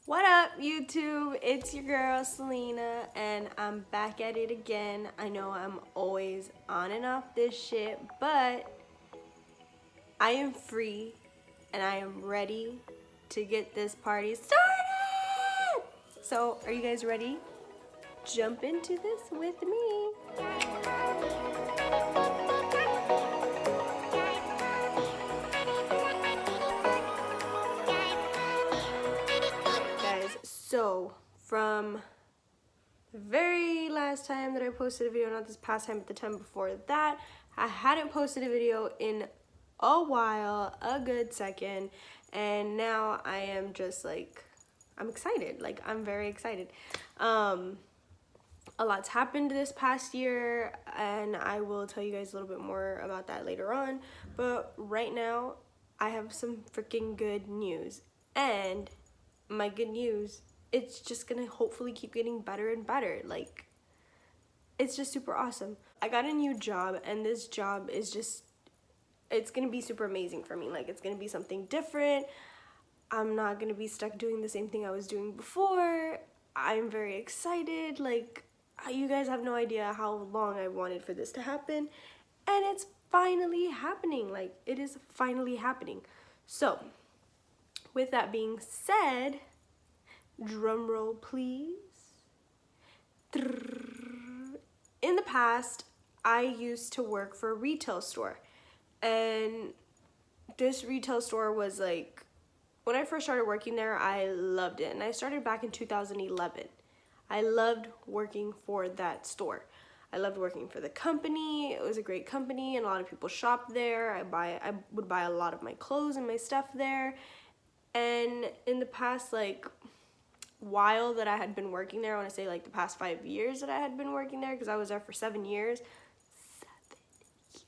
What up, YouTube? It's your girl, Selena, and I'm back at it again. I know I'm always on and off this shit, but I am free and I am ready to get this party started. So, are you guys ready? Jump into this with me. Guys, so from the very last time that I posted a video, not this past time, but the time before that, I hadn't posted a video in a while, a good second, and now I am just like, I'm excited. Like, I'm very excited. A lot's happened this past year, and I will tell you guys a little bit more about that later on, but right now, I have some freaking good news, and my good news, it's just gonna hopefully keep getting better and better. Like, it's just super awesome. I got a new job, and this job is just, it's gonna be super amazing for me. Like, it's gonna be something different. I'm not gonna be stuck doing the same thing I was doing before. I'm very excited. Like, you guys have no idea how long I wanted for this to happen, and it's finally happening. Like, it is finally happening. So, with that being said, drum roll please. In the past, I used to work for a retail store, and this retail store was like, when I first started working there, I loved it, and I started back in 2011. I loved working for that store. I loved working for the company. It was a great company, and a lot of people shop there. I would buy a lot of my clothes and my stuff there. And in the past, like, while that I had been working there, I want to say like the past 5 years that I had been working there, because I was there for 7 years. 7 years.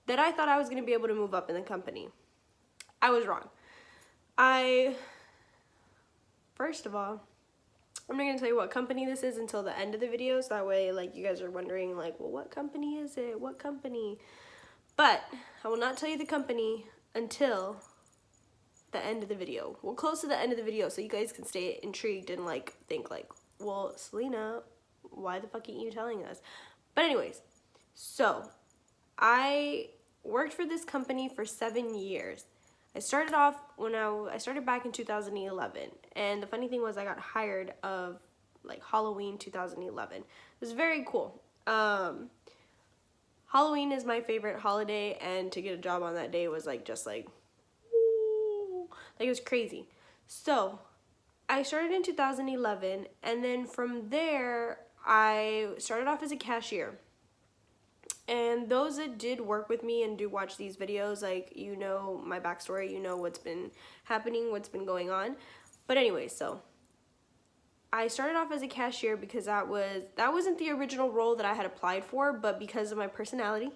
That I thought I was going to be able to move up in the company. I was wrong. First of all, I'm not going to tell you what company this is until the end of the video, so that way, like, you guys are wondering, like, well, what company is it? What company? But I will not tell you the company until the end of the video. Well, close to the end of the video, so you guys can stay intrigued and, like, think, like, well, Selena, why the fuck ain't you telling us? But anyways, so I worked for this company for 7 years. I started off when I started back in 2011, and the funny thing was I got hired of like Halloween 2011. It was very cool. Halloween is my favorite holiday, and to get a job on that day was like just like, ooh, like it was crazy. So I started in 2011, and then from there I started off as a cashier. And those that did work with me and do watch these videos, like, you know my backstory, you know what's been happening, what's been going on. But anyway, so I started off as a cashier because that wasn't the original role that I had applied for, but because of my personality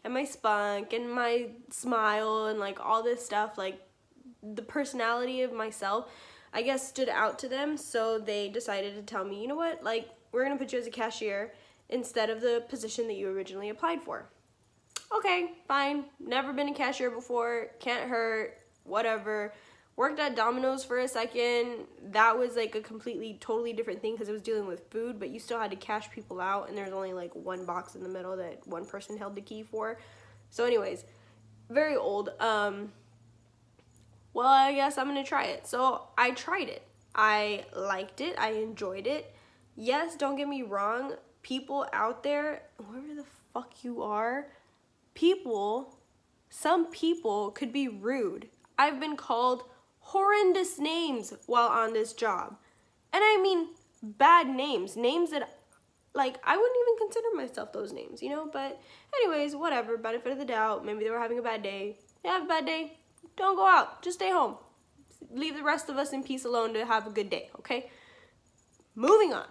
and my spunk and my smile and like all this stuff, like the personality of myself, I guess, stood out to them. So they decided to tell me, you know what, like, we're gonna put you as a cashier instead of the position that you originally applied for. Okay, fine. Never been a cashier before. Can't hurt. Whatever. Worked at Domino's for a second. That was like a completely, totally different thing because it was dealing with food, but you still had to cash people out, and there's only like one box in the middle that one person held the key for. So anyways, very old. Well, I guess I'm gonna try it. So I tried it. I liked it. I enjoyed it. Yes, don't get me wrong. People out there, whoever the fuck you are, some people could be rude. I've been called horrendous names while on this job. And I mean bad names that, like, I wouldn't even consider myself those names, you know? But anyways, whatever, benefit of the doubt. Maybe they were having a bad day. You have a bad day, don't go out, just stay home. Leave the rest of us in peace alone to have a good day, okay? Moving on.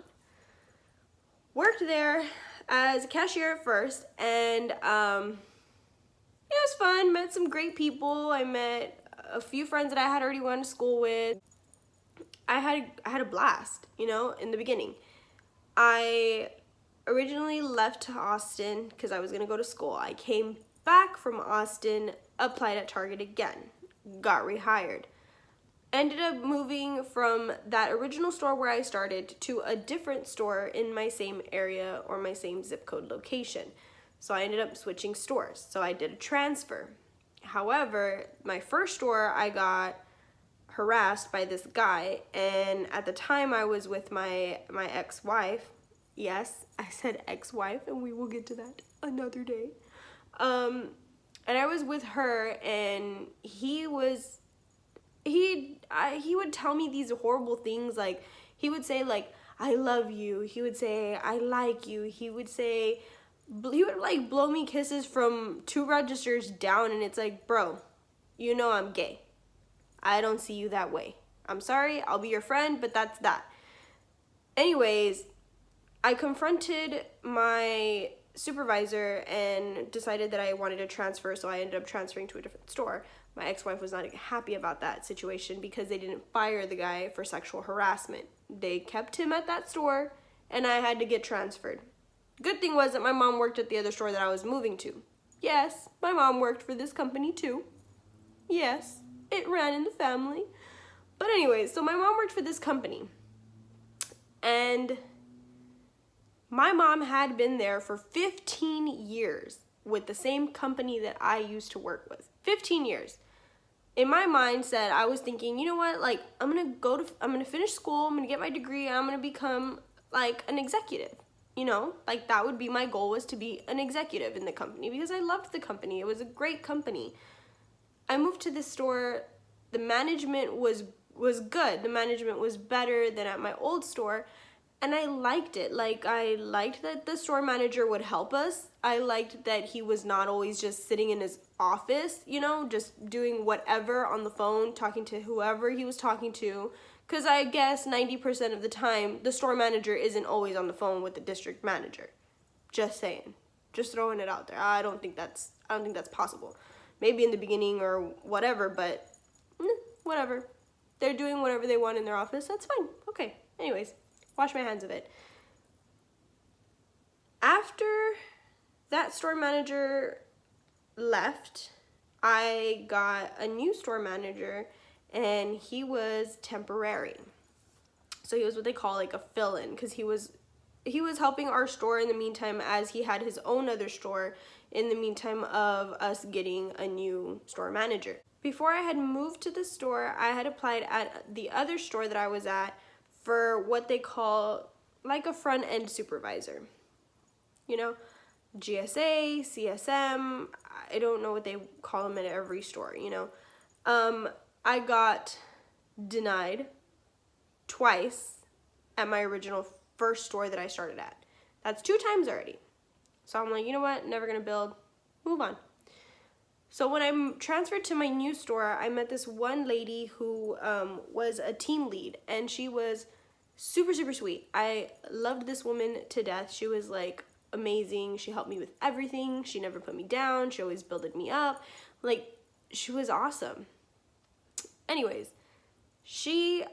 Worked there as a cashier at first, and it was fun. Met some great people. I met a few friends that I had already went to school with. I had a blast, you know, in the beginning. I originally left to Austin because I was gonna go to school. I came back from Austin, applied at Target again, got rehired. ended up moving from that original store where I started to a different store in my same area or my same zip code location. So I ended up switching stores. So I did a transfer. However, my first store, I got harassed by this guy, and at the time I was with my ex-wife. Yes, I said ex-wife, and we will get to that another day. And I was with her, and he would tell me these horrible things. Like, he would say, like, I love you. He would say, I like you. He would like blow me kisses from 2 registers down, and it's like, bro, you know I'm gay. I don't see you that way. I'm sorry, I'll be your friend, but that's that. Anyways, I confronted my supervisor and decided that I wanted to transfer, so I ended up transferring to a different store. My ex-wife was not happy about that situation because they didn't fire the guy for sexual harassment. They kept him at that store, and I had to get transferred. Good thing was that my mom worked at the other store that I was moving to. Yes, my mom worked for this company too. Yes, it ran in the family. But anyways, so my mom worked for this company. And my mom had been there for 15 years with the same company that I used to work with. 15 years. In my mindset, I was thinking, you know what? Like, I'm going to finish school, I'm going to get my degree, and I'm going to become like an executive. You know, like that would be my goal, was to be an executive in the company because I loved the company. It was a great company. I moved to this store. The management was good. The management was better than at my old store, and I liked it. Like, I liked that the store manager would help us. I liked that he was not always just sitting in his office, you know, just doing whatever on the phone, talking to whoever he was talking to. Because I guess 90% of the time, the store manager isn't always on the phone with the district manager. Just saying. Just throwing it out there. I don't think that's possible. Maybe in the beginning or whatever, but whatever. They're doing whatever they want in their office. That's fine. Okay. Anyways, wash my hands of it. After that store manager left, I got a new store manager, and he was temporary. So he was what they call like a fill-in, because he was helping our store in the meantime, as he had his own other store in the meantime of us getting a new store manager. Before I had moved to the store, I had applied at the other store that I was at for what they call like a front-end supervisor. You know, GSA, CSM, I don't know what they call them at every store, you know. I got denied twice at my original first store that I started at. That's 2 times already. So I'm like, you know what? Never gonna build. Move on. So when I transferred to my new store, I met this one lady who was a team lead, and she was super, super sweet. I loved this woman to death. She was like amazing. She helped me with everything. She never put me down. She always builded me up. Like, she was awesome. Anyways,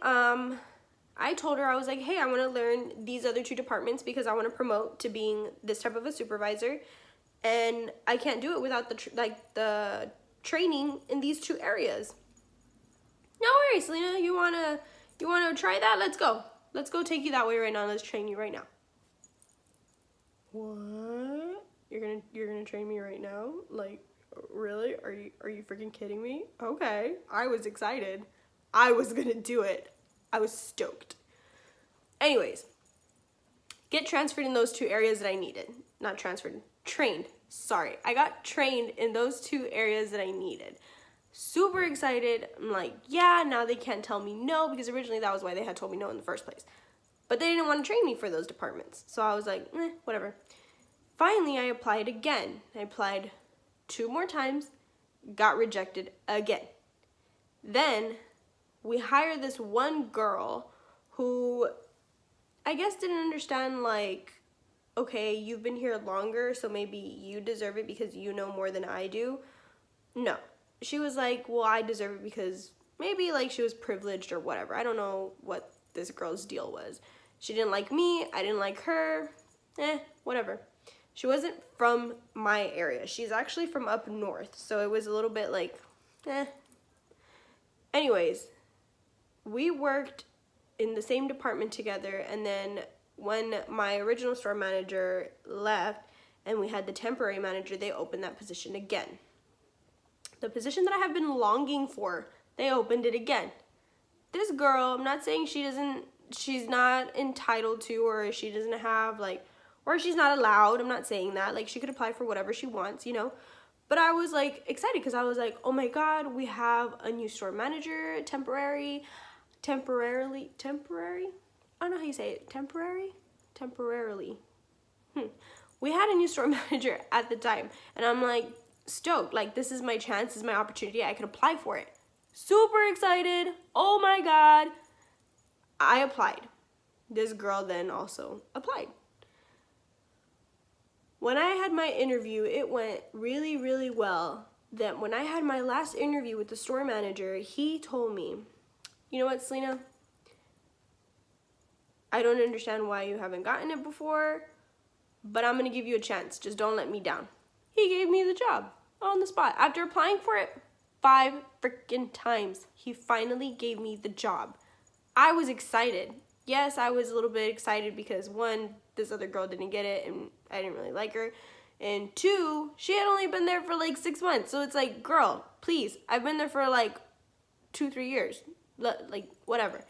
I told her, I was like, hey, I want to learn these other 2 departments because I want to promote to being this type of a supervisor, and I can't do it without the training in these 2 areas. No worries, Selena, you wanna try that? Let's go take you that way right now. Let's train you right now. What? You're gonna train me right now? Like, really? Are you freaking kidding me? Okay. I was excited. I was gonna do it. I was stoked. Anyways, get transferred in those 2 areas that I needed. Not transferred, trained. Sorry. I got trained in those 2 areas that I needed. Super excited. I'm like, yeah, now they can't tell me no, because originally that was why they had told me no in the first place. But they didn't want to train me for those departments. So I was like, whatever. Finally, I applied again. I applied 2 more times, got rejected again. Then we hired this one girl who I guess didn't understand, like, okay, you've been here longer, so maybe you deserve it because you know more than I do. No. She was like, well, I deserve it because maybe, like, she was privileged or whatever. I don't know what this girl's deal was. She didn't like me. I didn't like her. Whatever. She wasn't from my area. She's actually from up north, so it was a little bit like, Anyways, we worked in the same department together, and then when my original store manager left and we had the temporary manager, they opened that position again. The position that I have been longing for, they opened it again. This girl, I'm not saying she's not entitled to, or she doesn't have like, or she's not allowed. I'm not saying that. Like, she could apply for whatever she wants, you know. But I was like excited because I was like, oh my God, we have a new store manager, temporarily. I don't know how you say it. Temporarily. We had a new store manager at the time, and I'm like stoked. Like, this is my chance, this is my opportunity. I could apply for it. Super excited. Oh my God. I applied. This girl then also applied. When I had my interview, it went really, really well. That when I had my last interview with the store manager, he told me, you know what, Selena? I don't understand why you haven't gotten it before, but I'm going to give you a chance. Just don't let me down. He gave me the job on the spot. After applying for it 5 freaking times, he finally gave me the job. I was excited. Yes, I was a little bit excited because 1, this other girl didn't get it and I didn't really like her. And 2, she had only been there for like 6 months. So it's like, girl, please, I've been there for like 2-3 years. Like, whatever.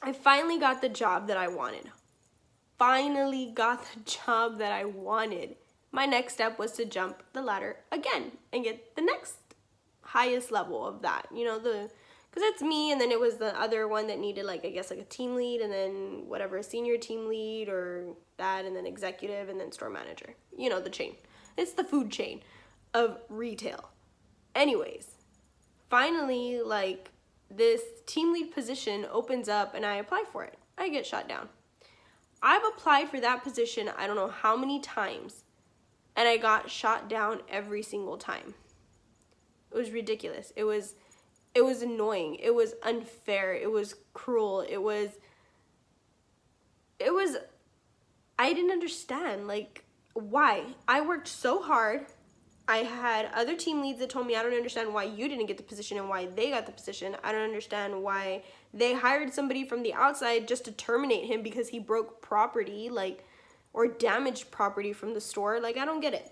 I finally got the job that I wanted. Finally got the job that I wanted. My next step was to jump the ladder again and get the next highest level of that. You know, because it's me, and then it was the other one that needed, like, I guess, like a team lead, and then whatever, senior team lead or that, and then executive, and then store manager. You know, the chain. It's the food chain of retail. Anyways, finally, like, this team lead position opens up, and I apply for it. I get shot down. I've applied for that position I don't know how many times, and I got shot down every single time. It was ridiculous. It was annoying. It was unfair. It was cruel. It was, I didn't understand, like, why? I worked so hard. I had other team leads that told me, I don't understand why you didn't get the position and why they got the position. I don't understand why they hired somebody from the outside just to terminate him because he broke property, like, or damaged property from the store. Like, I don't get it.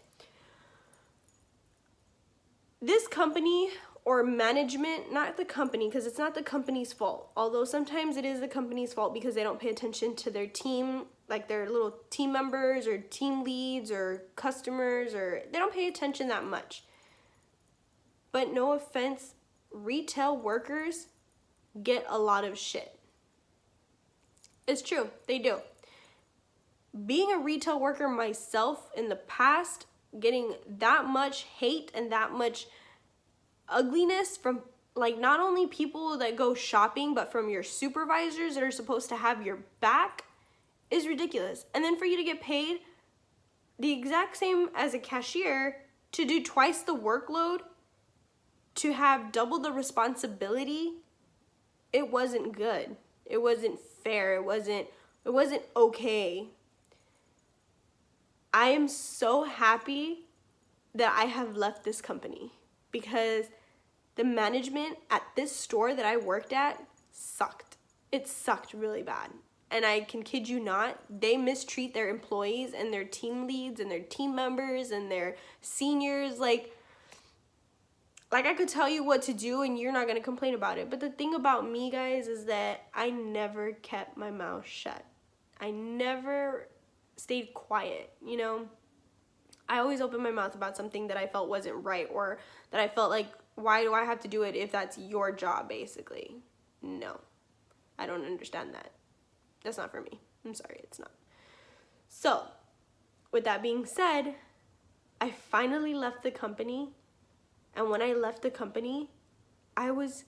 This company or management, not the company, because it's not the company's fault. Although sometimes it is the company's fault because they don't pay attention to their team, like their little team members or team leads or customers, or they don't pay attention that much. But no offense, retail workers get a lot of shit. It's true, they do. Being a retail worker myself in the past, getting that much hate and that much ugliness from, like, not only people that go shopping, but from your supervisors that are supposed to have your back, is ridiculous. And then for you to get paid the exact same as a cashier, to do twice the workload, to have double the responsibility, it wasn't good. It wasn't fair. It wasn't okay. I am so happy that I have left this company because the management at this store that I worked at sucked. It sucked really bad. And I can kid you not, they mistreat their employees and their team leads and their team members and their seniors. Like I could tell you what to do and you're not going to complain about it. But the thing about me, guys, is that I never kept my mouth shut. I never stayed quiet, you know? I always opened my mouth about something that I felt wasn't right, or that I felt like, why do I have to do it if that's your job, basically? No, I don't understand that. That's not for me. I'm sorry, it's not. So, with that being said, I finally left the company, and when I left the company, I was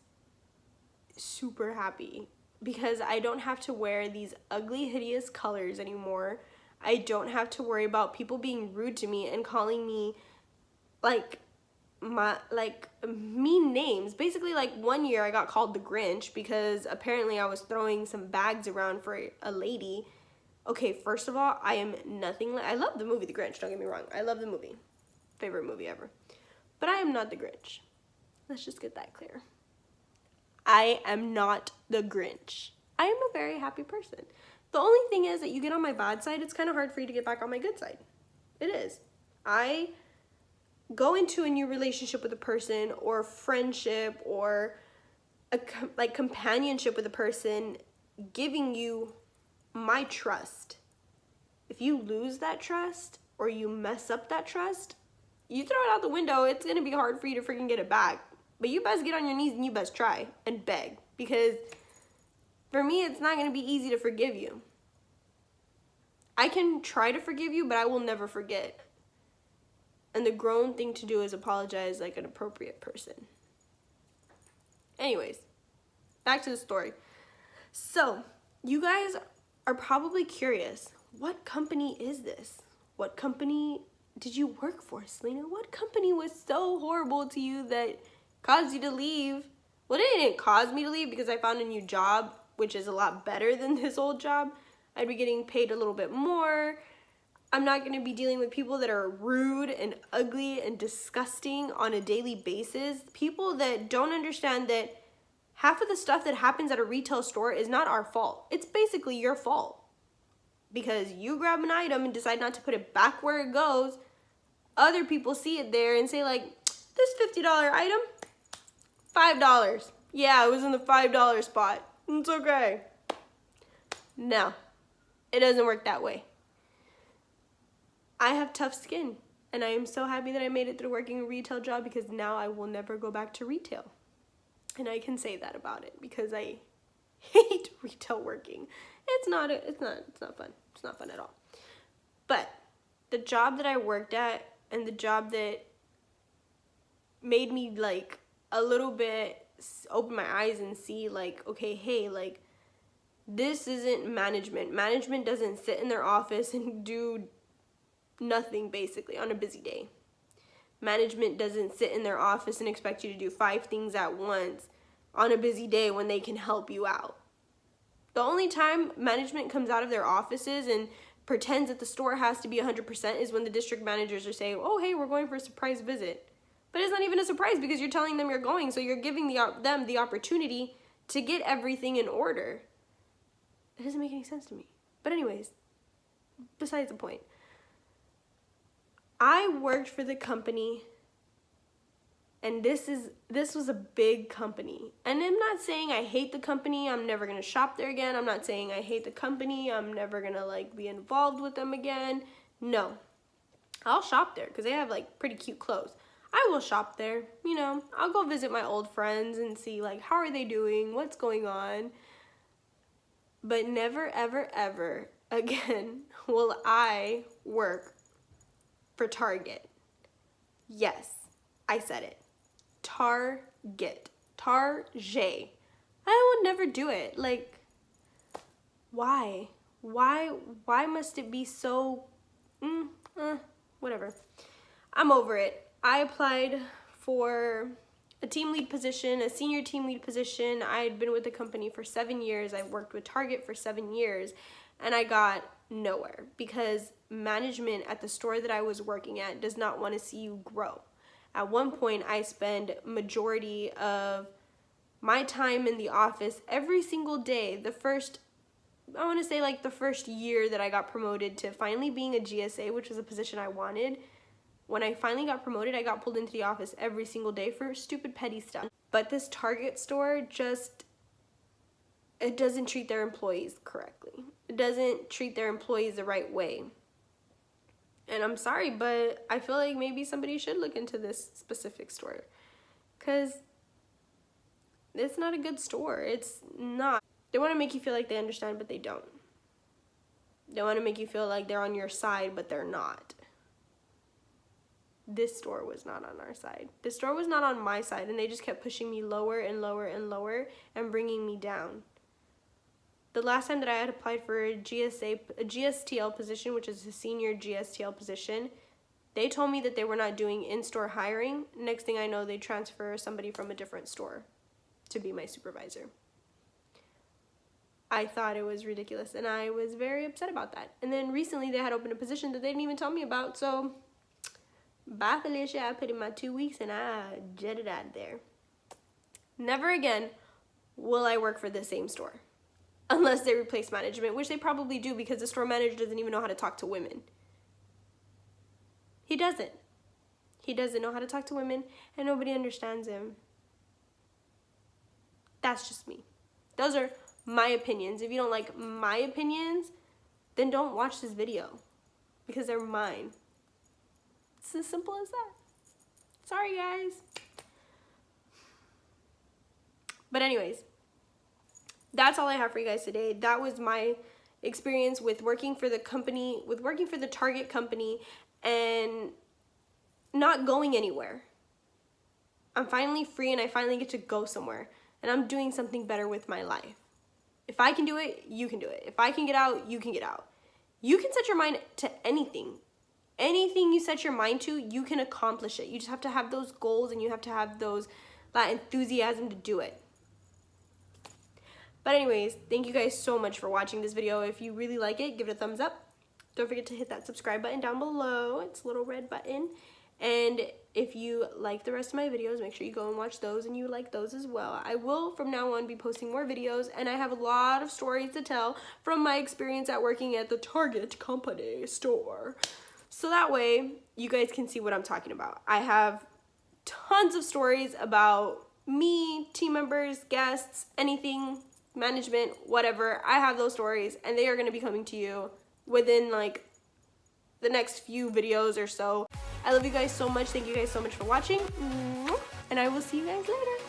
super happy because I don't have to wear these ugly, hideous colors anymore. I don't have to worry about people being rude to me and calling me mean names. Basically, like, one year I got called the Grinch because apparently I was throwing some bags around for a lady. Okay, first of all, I am nothing like, I love the movie The Grinch, don't get me wrong. I love the movie. Favorite movie ever. But I am not the Grinch. Let's just get that clear. I am not the Grinch. I am a very happy person. The only thing is that you get on my bad side, it's kind of hard for you to get back on my good side. It is. I go into a new relationship with a person or friendship or like companionship with a person giving you my trust. If you lose that trust or you mess up that trust, you throw it out the window, it's going to be hard for you to freaking get it back. But you best get on your knees and you best try and beg, because for me, it's not going to be easy to forgive you. I can try to forgive you, but I will never forget. And the grown thing to do is apologize like an appropriate person. Anyways, back to the story. So, you guys are probably curious, what company is this? What company did you work for, Selena? What company was so horrible to you that caused you to leave? Well, it didn't cause me to leave because I found a new job, which is a lot better than this old job. I'd be getting paid a little bit more. I'm not going to be dealing with people that are rude and ugly and disgusting on a daily basis. People that don't understand that half of the stuff that happens at a retail store is not our fault. It's basically your fault. Because you grab an item and decide not to put it back where it goes, other people see it there and say like, this $50 item, $5. Yeah, it was in the $5 spot. It's okay. No, it doesn't work that way. I have tough skin, and I am so happy that I made it through working a retail job, because now I will never go back to retail. And I can say that about it because I hate retail working. It's not fun. It's not fun at all. But the job that I worked at and the job that made me like a little bit open my eyes and see like, okay, hey, like this isn't management. Management doesn't sit in their office and do nothing basically on a busy day. Management doesn't sit in their office and expect you to do 5 things at once on a busy day when they can help you out. The only time management comes out of their offices and pretends that the store has to be 100% is when the district managers are saying, oh, hey, we're going for a surprise visit. But it's not even a surprise because you're telling them you're going, so you're giving them the opportunity to get everything in order. It doesn't make any sense to me. But anyways, besides the point. I worked for the company, and this was a big company. And I'm not saying I hate the company. I'm never going to shop there again. I'm not saying I hate the company. I'm never going to like be involved with them again. No. I'll shop there because they have like pretty cute clothes. I will shop there. You know, I'll go visit my old friends and see like how are they doing? What's going on? But never, ever, ever again will I work for Target. Yes, I said it. Target. Target. I would never do it. Like, why? Why must it be so, whatever. I'm over it. I applied for a team lead position, a senior team lead position. I had been with the company for 7 years. I worked with Target for 7 years, and I got nowhere because management at the store that I was working at does not want to see you grow. At one point, I spent majority of my time in the office every single day. The first year that I got promoted to finally being a GSA, which was a position I wanted. When I finally got promoted, I got pulled into the office every single day for stupid petty stuff. But this Target store it doesn't treat their employees correctly. It doesn't treat their employees the right way. And I'm sorry, but I feel like maybe somebody should look into this specific store, because it's not a good store. It's not. They want to make you feel like they understand, but they don't. They want to make you feel like they're on your side, but they're not. This store was not on our side. This store was not on my side, and they just kept pushing me lower and lower and lower and bringing me down. The last time that I had applied for a GSTL position, which is a senior GSTL position, they told me that they were not doing in-store hiring. Next thing I know, they transfer somebody from a different store to be my supervisor. I thought it was ridiculous, and I was very upset about that. And then recently, they had opened a position that they didn't even tell me about, so bye, Felicia. I put in my 2 weeks, and I jetted out of there. Never again will I work for the same store? Unless they replace management, which they probably do because the store manager doesn't even know how to talk to women. He doesn't. He doesn't know how to talk to women, and nobody understands him. That's just me. Those are my opinions. If you don't like my opinions, then don't watch this video because they're mine. It's as simple as that. Sorry, guys. But anyways, that's all I have for you guys today. That was my experience with working for the company, with working for the Target company and not going anywhere. I'm finally free and I finally get to go somewhere and I'm doing something better with my life. If I can do it, you can do it. If I can get out, you can get out. You can set your mind to anything. Anything you set your mind to, you can accomplish it. You just have to have those goals and you have to have that enthusiasm to do it. But anyways, thank you guys so much for watching this video. If you really like it, give it a thumbs up. Don't forget to hit that subscribe button down below. It's a little red button. And if you like the rest of my videos, make sure you go and watch those and you like those as well. I will from now on be posting more videos and I have a lot of stories to tell from my experience at working at the Target company store. So that way you guys can see what I'm talking about. I have tons of stories about me, team members, guests, anything, management, whatever. I have those stories and they are going to be coming to you within like the next few videos or so. I love you guys so much. Thank you guys so much for watching. And I will see you guys later.